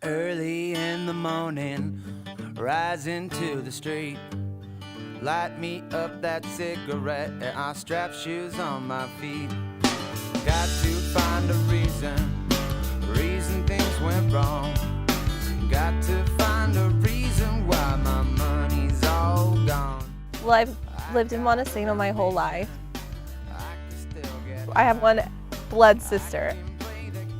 Early in the morning, rising to the street. Light me up that cigarette and I strap shoes on my feet. Got to find a reason things went wrong. Got to find a reason why my money's all gone. Well, I've lived in Montesano my whole life. I have one blood sister.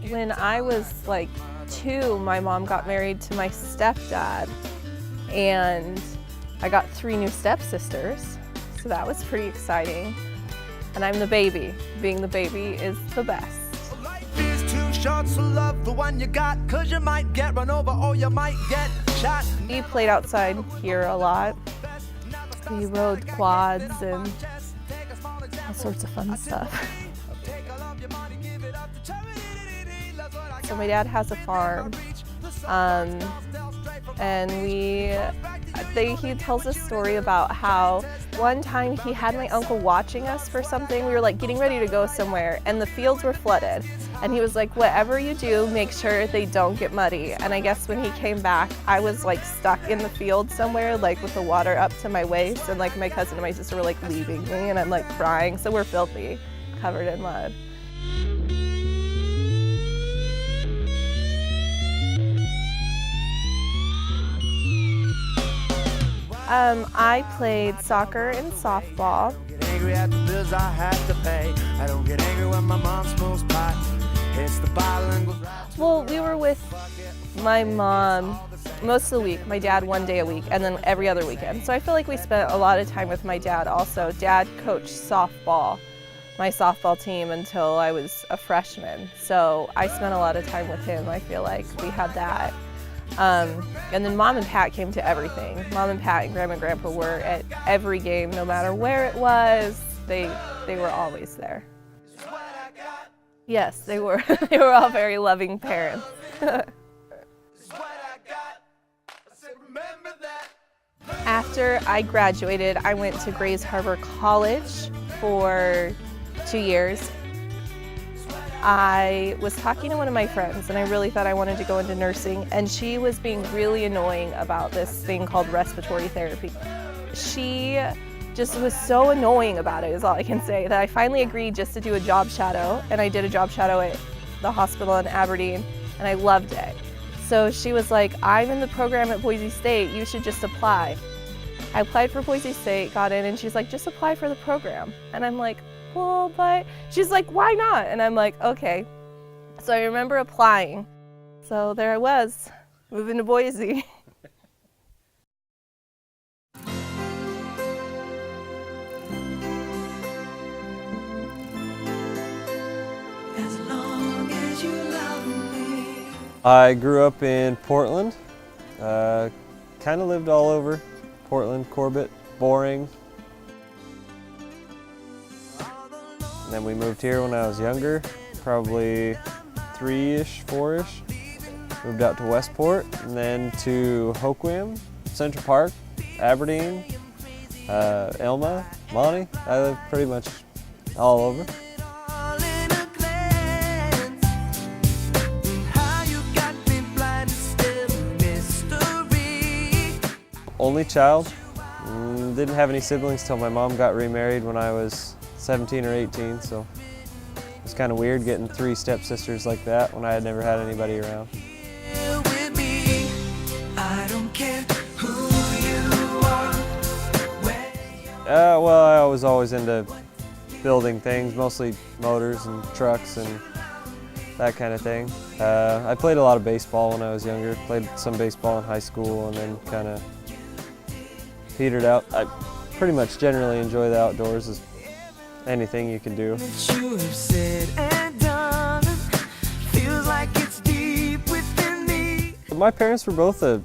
When I was like 2, my mom got married to my stepdad, and I got 3 new stepsisters, so that was pretty exciting. And I'm the baby. Being the baby is the best. Life is too short, so love the one you got, 'cause you might get run over or you might get shot. We played outside here a lot. We rode quads and all sorts of fun stuff. So my dad has a farm, and he tells a story about how one time he had my uncle watching us for something. We were like getting ready to go somewhere and the fields were flooded. And he was like, whatever you do, make sure they don't get muddy. And I guess when he came back, I was like stuck in the field somewhere, like with the water up to my waist. And like my cousin and my sister were like leaving me and I'm like crying. So we're filthy, covered in mud. I played soccer and softball. Get angry at the bills I have to pay. I don't get angry when my mom smokes pot. Hits the bottle and goes right. Well, we were with my mom most of the week, my dad 1 day a week, and then every other weekend. So I feel like we spent a lot of time with my dad also. Dad coached softball, my softball team, until I was a freshman. So I spent a lot of time with him. I feel like we had that. And then Mom and Pat came to everything. Mom and Pat and Grandma and Grandpa were at every game, no matter where it was. They were always there. Yes, they were. They were all very loving parents. After I graduated, I went to Grays Harbor College for 2 years. I was talking to one of my friends and I really thought I wanted to go into nursing, and she was being really annoying about this thing called respiratory therapy. She just was so annoying about it, is all I can say, that I finally agreed just to do a job shadow, and I did a job shadow at the hospital in Aberdeen and I loved it. So she was like, I'm in the program at Boise State, you should just apply. I applied for Boise State, got in, and she's like, just apply for the program. And I'm like, well, but she's like, why not? And I'm like, okay. So I remember applying. So there I was, moving to Boise. As long as you love me. I grew up in Portland, kind of lived all over Portland, Corbett, Boring. And then we moved here when I was younger, probably 3-ish, 4-ish. Moved out to Westport, and then to Hoquiam, Central Park, Aberdeen, Elma, Monty. I lived pretty much all over. Only child. Didn't have any siblings till my mom got remarried when I was 17 or 18, so it was kind of weird getting 3 stepsisters like that when I had never had anybody around. Well, I was always into building things, mostly motors and trucks and that kind of thing. I played a lot of baseball when I was younger, played some baseball in high school, and then kind of petered out. I pretty much generally enjoy the outdoors. As anything you can do. My parents were both a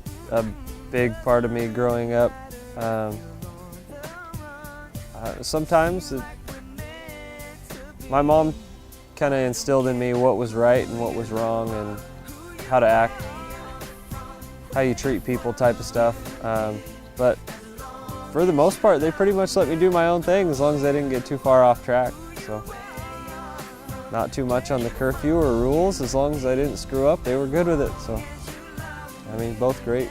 big part of me growing up. Sometimes my mom kind of instilled in me what was right and what was wrong and how to act, how you treat people type of stuff. But for the most part, they pretty much let me do my own thing as long as I didn't get too far off track. So not too much on the curfew or rules. As long as I didn't screw up, they were good with it. So I mean, both great.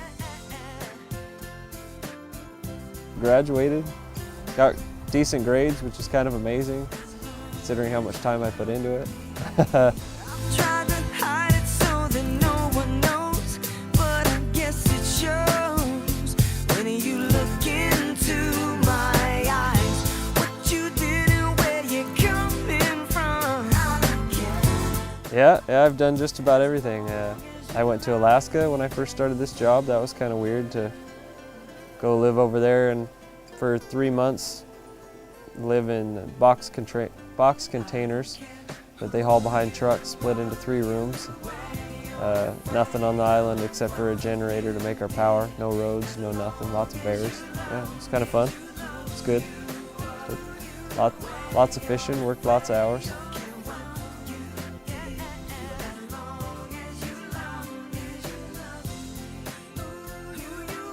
Graduated, got decent grades, which is kind of amazing, considering how much time I put into it. Tried to hide it so that no one knows, but I guess it shows when you look into my eyes. What you did and where you're coming from. Yeah, I've done just about everything. I went to Alaska when I first started this job. That was kind of weird to go live over there and for 3 months live in box containers that they haul behind trucks, split into 3 rooms. Nothing on the island except for a generator to make our power. No roads, no nothing, lots of bears. Yeah, it's kind of fun. It's good. Lots of fishing, worked lots of hours.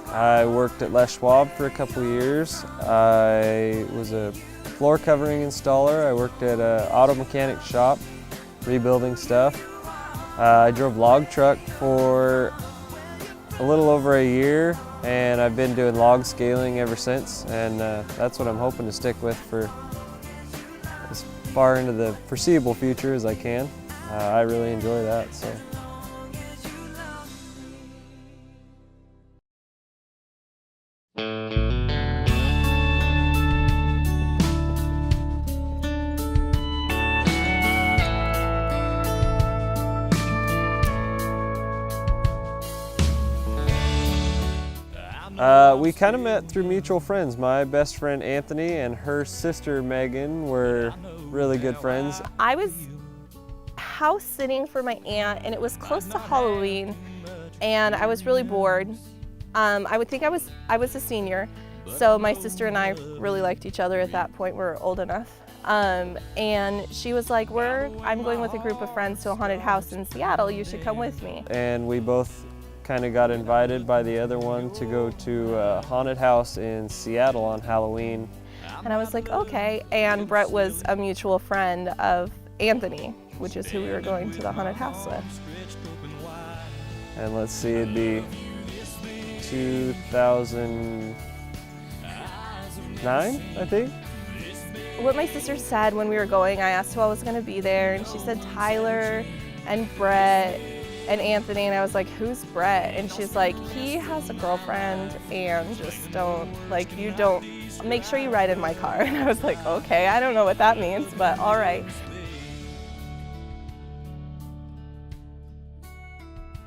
I worked at Les Schwab for a couple of years. I was a floor covering installer. I worked at an auto mechanic shop, rebuilding stuff. I drove log truck for a little over a year, and I've been doing log scaling ever since, and that's what I'm hoping to stick with for as far into the foreseeable future as I can. I really enjoy that. So. We kind of met through mutual friends. My best friend Anthony and her sister Megan were really good friends. I was house sitting for my aunt, and it was close to Halloween, and I was really bored. I would think I was a senior, so my sister and I really liked each other at that point. We were old enough. And she was like, I'm going with a group of friends to a haunted house in Seattle. You should come with me. And we both kind of got invited by the other one to go to a haunted house in Seattle on Halloween. And I was like, okay. And Brett was a mutual friend of Anthony, which is who we were going to the haunted house with. And let's see, it'd be 2009, I think. What my sister said when we were going, I asked who I was going to be there, and she said Tyler and Brett and Anthony, and I was like, who's Brett? And she's like, he has a girlfriend, and just make sure you ride in my car. And I was like, okay, I don't know what that means, but all right.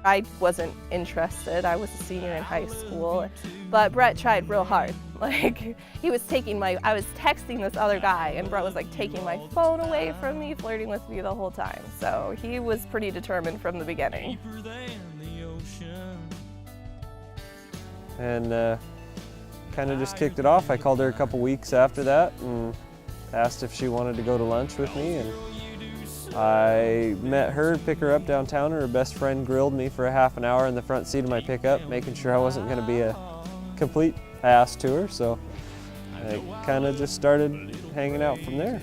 I wasn't interested. I was a senior in high school, but Brett tried real hard. Like, I was texting this other guy, and Brett was like taking my phone away from me, flirting with me the whole time. So he was pretty determined from the beginning. And kind of just kicked it off. I called her a couple weeks after that and asked if she wanted to go to lunch with me. And I met her, picked her up downtown. Her best friend grilled me for a half an hour in the front seat of my pickup, making sure I wasn't going to be a complete ass to her. So I kind of just started hanging out from there.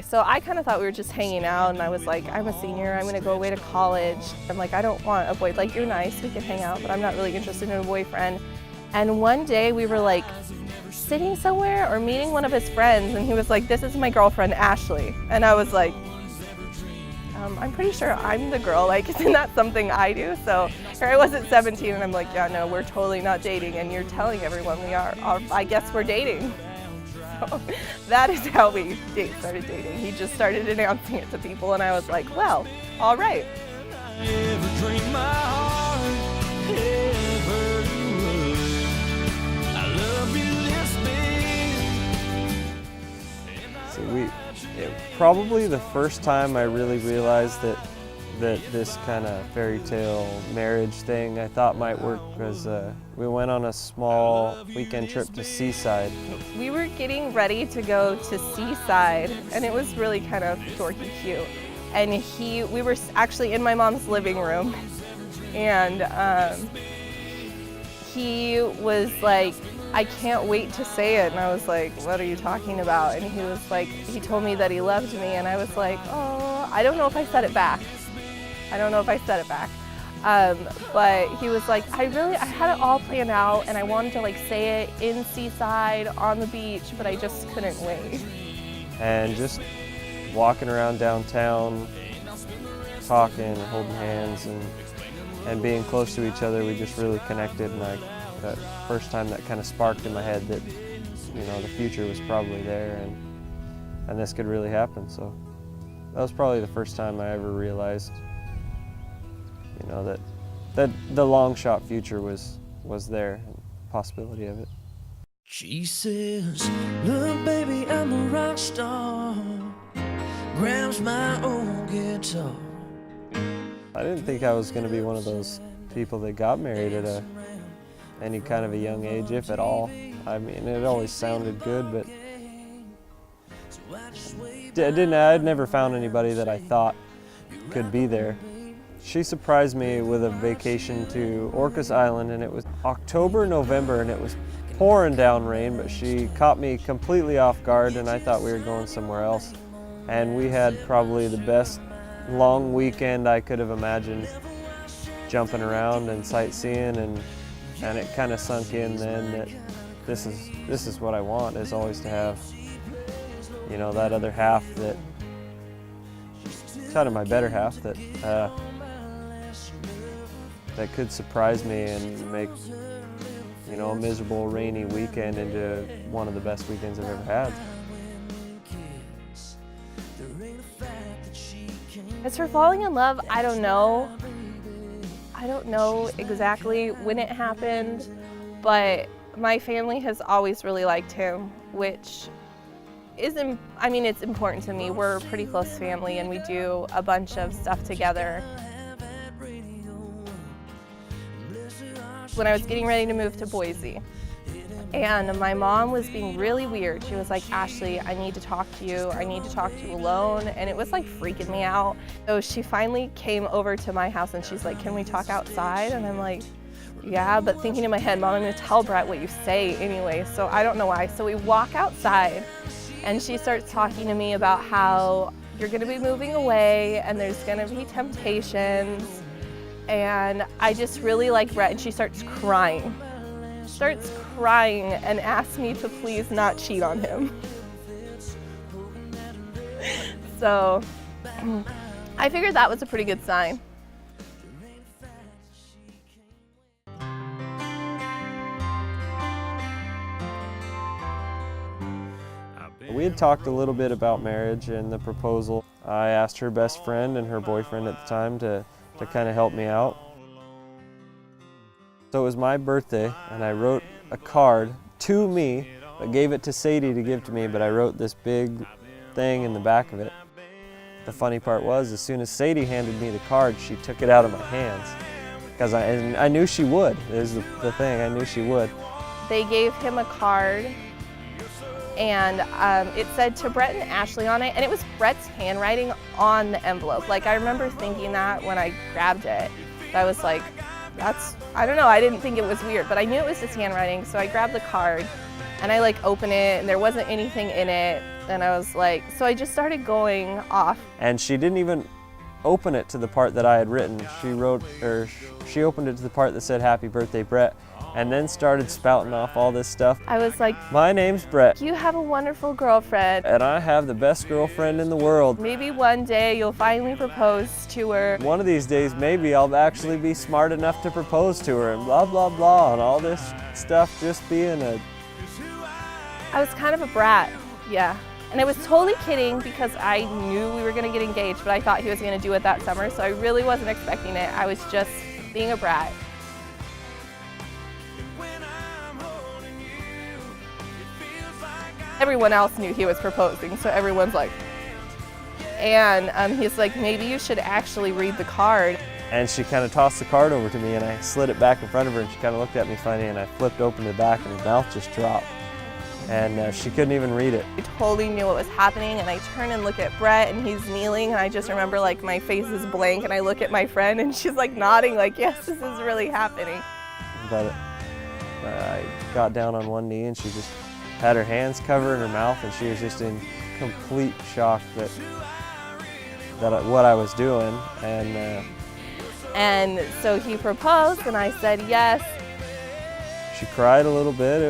So I kind of thought we were just hanging out, and I was like, I'm a senior, I'm going to go away to college. I'm like, I don't want a boy. Like, you're nice, we can hang out, but I'm not really interested in a boyfriend. And one day we were like sitting somewhere or meeting one of his friends, and he was like, this is my girlfriend, Ashley. And I was like, I'm pretty sure I'm the girl, like, isn't that something I do? So here I was at 17, and I'm like, yeah, no, we're totally not dating, and you're telling everyone we are. I guess we're dating. So that is how we started dating. He just started announcing it to people, and I was like, well, all right. Probably the first time I really realized that this kind of fairy tale marriage thing I thought might work was we went on a small weekend trip to Seaside. We were getting ready to go to Seaside, and it was really kind of dorky cute. And we were actually in my mom's living room, and he was like, I can't wait to say it. And I was like, what are you talking about? And he was like, he told me that he loved me, and I was like, oh, I don't know if I said it back. But he was like, I had it all planned out and I wanted to like say it in Seaside on the beach, but I just couldn't wait. And just walking around downtown, talking and holding hands and being close to each other, we just really connected. And that first time that kind of sparked in my head that, you know, the future was probably there and this could really happen. So that was probably the first time I ever realized, you know, that the long shot future was there, and possibility of it. She says, look baby, I'm a rock star, grabs my old guitar. I didn't think I was going to be one of those people that got married at any kind of a young age, if at all. I mean, it always sounded good, but I'd never found anybody that I thought could be there. She surprised me with a vacation to Orcas Island, and it was October, November, and it was pouring down rain, but she caught me completely off guard, and I thought we were going somewhere else. And we had probably the best long weekend I could have imagined, jumping around and sightseeing, and it kind of sunk in then that this is what I want, is always to have, you know, that other half that, kind of my better half that that could surprise me and make, you know, a miserable rainy weekend into one of the best weekends I've ever had. As for falling in love, I don't know. I don't know exactly when it happened, but my family has always really liked him, which isn't, I mean, it's important to me. We're a pretty close family and we do a bunch of stuff together. When I was getting ready to move to Boise, and my mom was being really weird. She was like, Ashley, I need to talk to you. I need to talk to you alone. And it was like freaking me out. So she finally came over to my house and she's like, can we talk outside? And I'm like, yeah, but thinking in my head, Mom, I'm gonna tell Brett what you say anyway. So I don't know why. So we walk outside and she starts talking to me about how you're gonna be moving away and there's gonna be temptations. And I just really like Brett, and she starts crying and asks me to please not cheat on him. So I figured that was a pretty good sign. We had talked a little bit about marriage and the proposal. I asked her best friend and her boyfriend at the time to kind of help me out. So it was my birthday, and I wrote a card to me, but gave it to Sadie to give to me, but I wrote this big thing in the back of it. The funny part was, as soon as Sadie handed me the card, she took it out of my hands. Because I knew she would, is the thing, I knew she would. They gave him a card, and it said to Brett and Ashley on it, and it was Brett's handwriting on the envelope. Like, I remember thinking that when I grabbed it. I was like, I don't know, I didn't think it was weird, but I knew it was his handwriting, so I grabbed the card, and I like opened it, and there wasn't anything in it, and I was like, so I just started going off. And she didn't even open it to the part that I had written. She opened it to the part that said, "Happy birthday, Brett," and then started spouting off all this stuff. I was like, my name's Brett. You have a wonderful girlfriend. And I have the best girlfriend in the world. Maybe one day you'll finally propose to her. One of these days, maybe I'll actually be smart enough to propose to her, and blah, blah, blah, and all this stuff just being I was kind of a brat, yeah. And I was totally kidding because I knew we were gonna get engaged, but I thought he was gonna do it that summer, so I really wasn't expecting it. I was just being a brat. Everyone else knew he was proposing, so everyone's like, and he's like, maybe you should actually read the card. And she kind of tossed the card over to me, and I slid it back in front of her, and she kind of looked at me funny, and I flipped open the back, and her mouth just dropped. And she couldn't even read it. I totally knew what was happening, and I turn and look at Brett, and he's kneeling, and I just remember like my face is blank, and I look at my friend, and she's like nodding like, yes, this is really happening. But I got down on one knee, and she just had her hands covering her mouth, and she was just in complete shock that what I was doing. And And so he proposed and I said yes. She cried a little bit.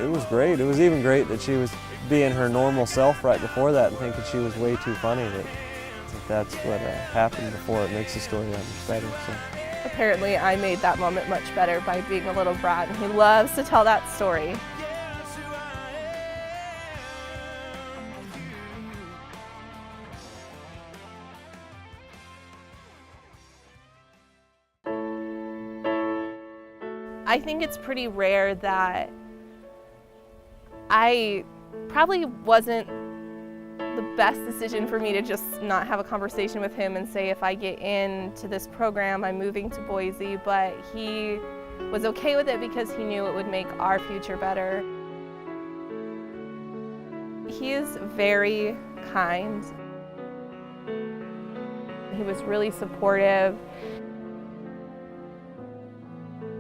It was great. It was even great that she was being her normal self right before that and thinking she was way too funny. That that's what happened before. It makes the story that much better. So. Apparently I made that moment much better by being a little brat, and he loves to tell that story. I think it's pretty rare that I probably wasn't the best decision for me to just not have a conversation with him and say, if I get into this program, I'm moving to Boise, but he was okay with it because he knew it would make our future better. He is very kind. He was really supportive.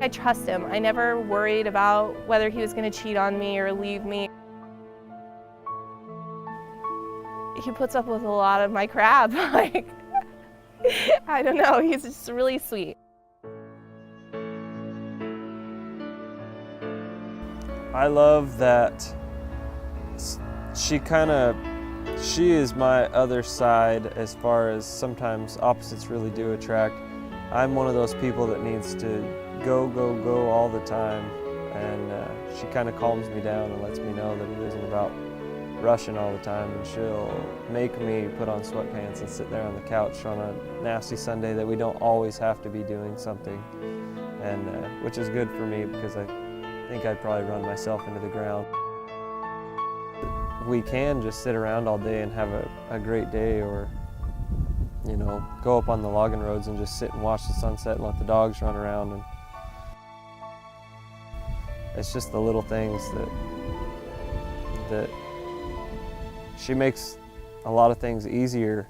I trust him. I never worried about whether he was going to cheat on me or leave me. He puts up with a lot of my crap. Like, I don't know, he's just really sweet. I love that she is my other side as far as sometimes opposites really do attract. I'm one of those people that needs to go, go, go all the time, and she kind of calms me down and lets me know that it isn't about rushing all the time, and she'll make me put on sweatpants and sit there on the couch on a nasty Sunday that we don't always have to be doing something, and which is good for me because I think I'd probably run myself into the ground. We can just sit around all day and have a great day, or you know, go up on the logging roads and just sit and watch the sunset and let the dogs run around. And it's just the little things that she makes a lot of things easier,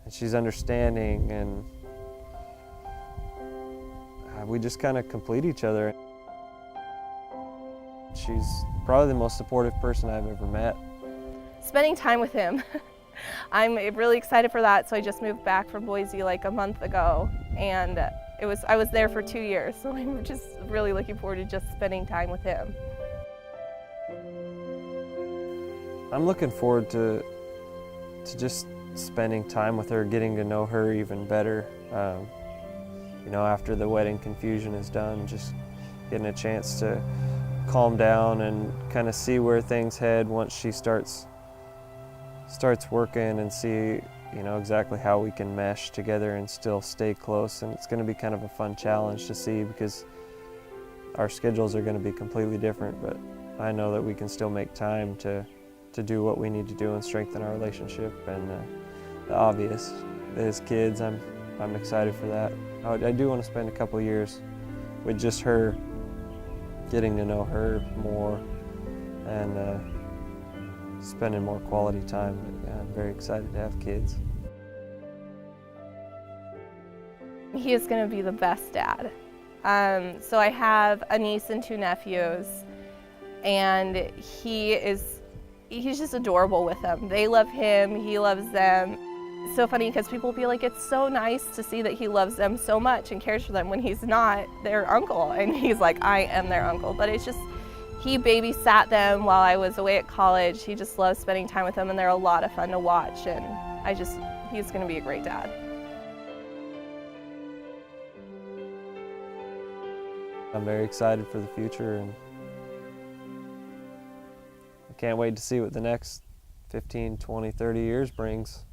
and she's understanding, and we just kind of complete each other. She's probably the most supportive person I've ever met. Spending time with him. I'm really excited for that. So I just moved back from Boise like a month ago, and I was there for 2 years, so I'm just really looking forward to just spending time with him. I'm looking forward to just spending time with her, getting to know her even better. You know, after the wedding confusion is done, just getting a chance to calm down and kind of see where things head once she starts working, and see, you know, exactly how we can mesh together and still stay close. And it's going to be kind of a fun challenge to see, because our schedules are going to be completely different, but I know that we can still make time to do what we need to do and strengthen our relationship. And the obvious is kids. I'm excited for that. I do want to spend a couple of years with just her, getting to know her more, and spending more quality time. I'm very excited to have kids. He is going to be the best dad. So I have a niece and 2 nephews, and he's just adorable with them. They love him, he loves them. It's so funny because people will be like, it's so nice to see that he loves them so much and cares for them when he's not their uncle. And he's like, I am their uncle. But it's just, he babysat them while I was away at college. He just loves spending time with them, and they're a lot of fun to watch. And he's going to be a great dad. I'm very excited for the future, and I can't wait to see what the next 15, 20, 30 years brings.